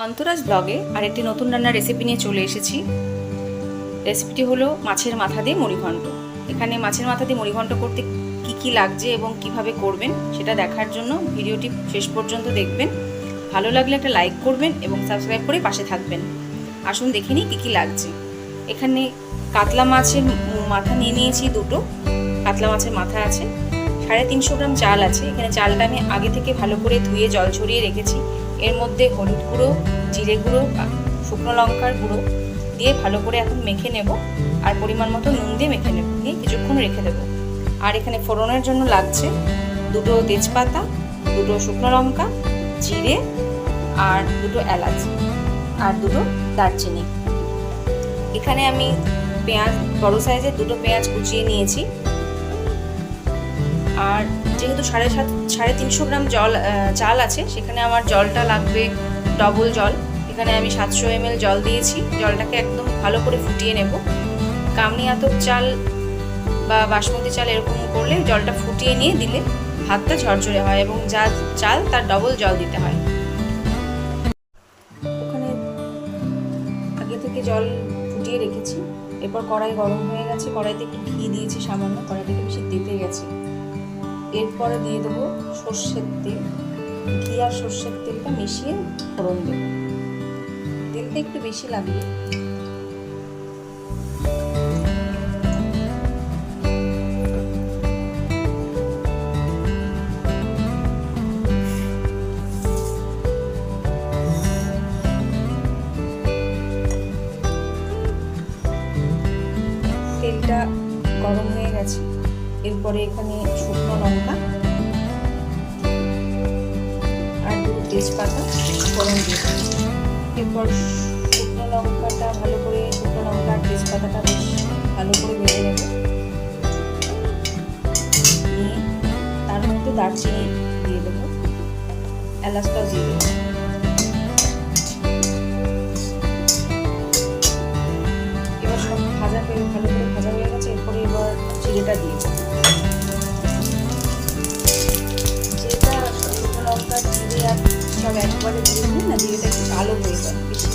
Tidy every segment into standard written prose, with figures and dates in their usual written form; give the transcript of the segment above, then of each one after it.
অন্তরাজ ব্লগে আরেকটি নতুন রান্নার রেসিপি নিয়ে চলে এসেছি। রেসিপিটি হলো মাছের মাথা দিয়ে মুড়িঘণ্ট। এখানে মাছের মাথা দিয়ে মুড়িঘণ্ট করতে কি কি লাগছে এবং কিভাবে করবেন সেটা দেখার জন্য ভিডিওটি শেষ পর্যন্ত দেখবেন। ভালো লাগলে একটা লাইক করবেন এবং সাবস্ক্রাইব করে পাশে থাকবেন। আসুন দেখে নিই কী কী লাগছে। এখানে কাতলা মাছের মাথা নিয়ে নিয়েছি, দুটো কাতলা মাছের মাথা আছে। 350 গ্রাম চাল আছে। এখানে চালটা আমি আগে থেকে ভালো করে ধুয়ে জল ছড়িয়ে রেখেছি। এর মধ্যে হলুদ গুঁড়ো, জিরে গুঁড়ো, শুকনো লঙ্কার গুঁড়ো দিয়ে ভালো করে এখন মেখে নেব। আর পরিমাণ মতো নুন দিয়ে মেখে নেব, নিয়ে কিছুক্ষণ রেখে দেবো। আর এখানে ফোড়নের জন্য লাগছে 2টো তেজপাতা, 2টো শুকনো লঙ্কা, জিরে আর 2টো এলাচ আর 2টো দারচিনি। এখানে আমি পেঁয়াজ, বড় সাইজের 2টো পেঁয়াজ কুচিয়ে নিয়েছি। আর যেহেতু 350 গ্রাম চাল আছে, সেখানে আমার জলটা লাগবে ডবল জল। এখানে আমি 700 ml জল দিয়েছি। জলটাকে একদম ভালো করে ফুটিয়ে নেব। কামনি আতপ চাল বা বাসমতি চাল এরকম করলে জলটা ফুটিয়ে নিয়ে দিলে ভাতটা ঝরঝরে হয় এবং যা চাল তার ডবল জল দিতে হয়। ওখানে আগে থেকে জল ফুটিয়ে রেখেছি। এরপর কড়াই গরম হয়ে গেছে, কড়াইতে একটু ঘি দিয়েছি সামান্য, কড়াইটাকে বেশি তেতে গেছে। এরপরে দিয়ে দেবো সর্ষের তেল। ঘি আর সর্ষের তেলটা মিশিয়ে ফোড়ন দেবো। তেলটা একটু বেশি লাগবে। তেলটা গরম হয়ে গেছে। এরপরে এখানে শুকনো লঙ্কা আর 2 তেজপাতা ফোড়ন দিয়ে দেবো। এরপর শুকনো লঙ্কাটা ভালো করে, শুকনো লঙ্কা আর তেজপাতাটা বেশ ভালো করে ভেজে নেব। নিয়ে তার মধ্যে দারচিনি দিয়ে দেবো, এলাচটাও দিয়ে দেবো। এবার সব ভালো করে ভাজা হয়ে গেছে। এরপরে এবার জিরেটা দিয়ে দেবো। জিরেটা, শুকনো লঙ্কা, জিরে আর সব একবারে দিয়ে দিলে না জিরেটা একটু কালো হয়ে যায়, বেশি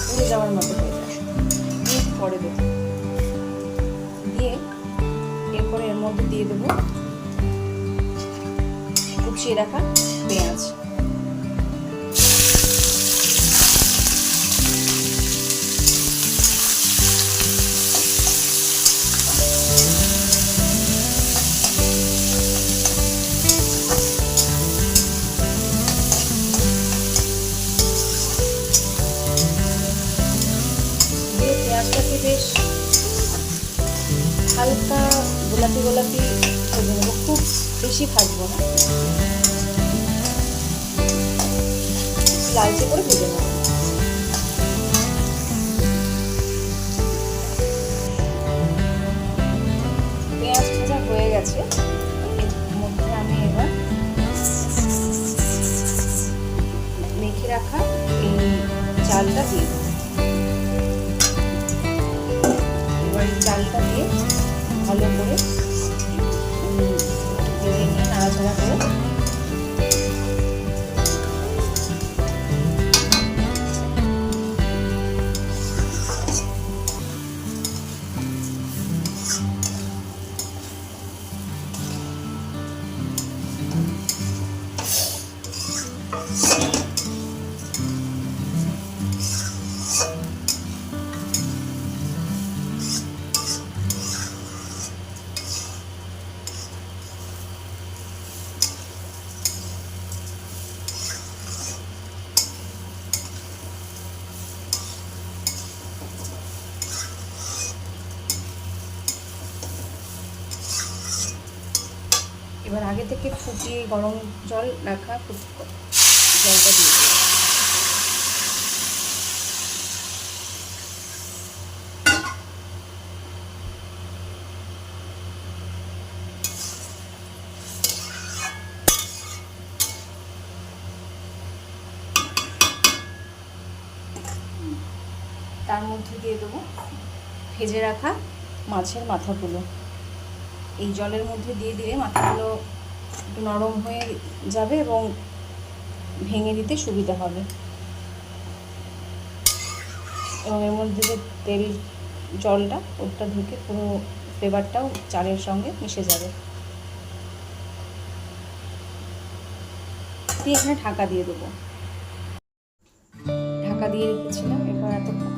পুড়ে যাওয়ার মতো হয়ে যায়। পরে দেবো দিয়ে এরপরে এর মধ্যে দিয়ে দেবো কুচিয়ে রাখা পেঁয়াজ। পেঁয়াজটাকে বেশ হালকা গোলাপি গোলাপি ভেজে নেবো, খুব বেশি ভাজবো না, লালচে করে ভেজে নেবো। পেঁয়াজ ভাজা হয়ে গেছে। এর মধ্যে আমি এবার মেখে রাখা এই চালটা দিয়ে দেবো। এবার এই চালটা দিয়ে ভালো করে ভেজে নিয়ে নাড়াচাড়া করে এবার আগে থেকে ফুটিয়ে গরম জল রাখা জলটা দিয়ে দেবো। তার মধ্যে দিয়ে দেবো ভেজে রাখা মাছের মাথাগুলো। এই জলের মধ্যে দিয়ে দিলে মাথাগুলো একটু নরম হয়ে যাবে এবং ভেঙে দিতে সুবিধা হবে। এবং এর মধ্যে যে তেল জলটা ওটা ঢুকে পুরো ফ্লেভারটাও চালের সঙ্গে মিশে যাবে। দিয়ে এখানে ঢাকা দিয়ে দেবো। ঢাকা দিয়ে রেখেছিলাম। এবার এতক্ষণ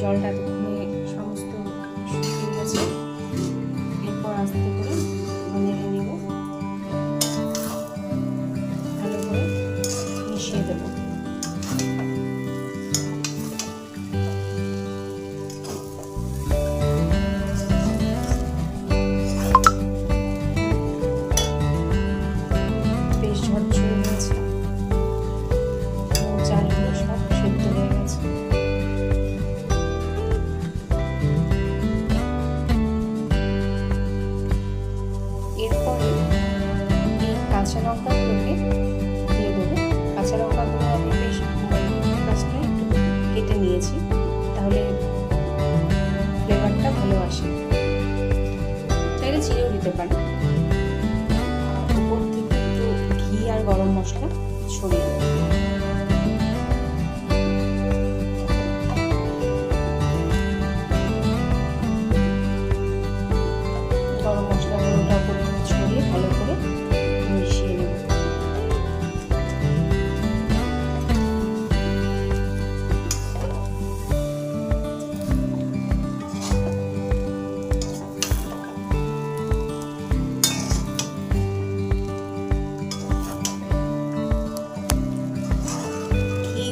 জলটা এতক্ষণে সমস্ত শুকিয়ে গেছে। এরপর আস্তে করে নেড়ে নেব, ভালো করে মিশিয়ে দেব। বেশ ঝরঝরে হয়েছে, চালগুলো সব সেদ্ধ হয়ে গেছে। এরপরে এই কাঁচা লঙ্কাগুলোকে দিয়ে দেবো। কাঁচা লঙ্কাগুলো আমি বেশ গাছটা একটু কেটে নিয়েছি, তাহলে ফ্লেভারটা ভালো আসে। চাইলে চিড়েও দিতে পারি। উপর থেকে একটু ঘি আর গরম মশলা ছড়িয়ে দেবো। গরম মশলাগুলোটা উপরে ছড়িয়ে ভালো করে মিশিয়ে নেব।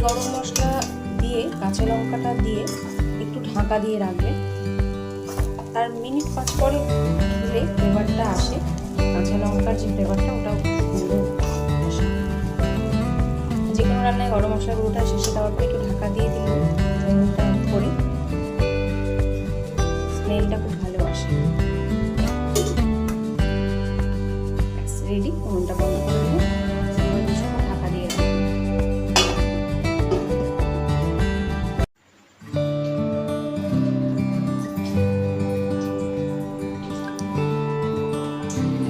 গরম মশলা দিয়ে কাঁচা লঙ্কাটা দিয়ে একটু ঢাকা দিয়ে রাখবে। তার মিনিট 5 পরে খেলে ফ্লেভারটা আসে, কাঁচা লঙ্কার যে ফ্লেভারটা ওটাও সুন্দর আসে। যে কোনো রান্নায় গরম মশলা গুঁড়োটা শেষে দেওয়ার পরে একটু ঢাকা দিয়ে দিলে ওটা করে স্মেলটা খুব ভালো আসে। রেডি, উনুনটা বন্ধ করে দেবো। এবার কিছুক্ষণ ঢাকা দিয়ে রাখবো।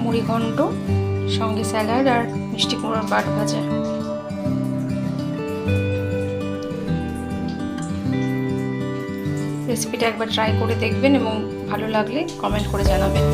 মুড়িঘণ্ট সঙ্গে স্যালাড আর মিষ্টি কুমড়োর পাট ভাজা। রেসিপিটা একবার ট্রাই করে দেখবেন এবং ভালো লাগলে কমেন্ট করে জানাবেন।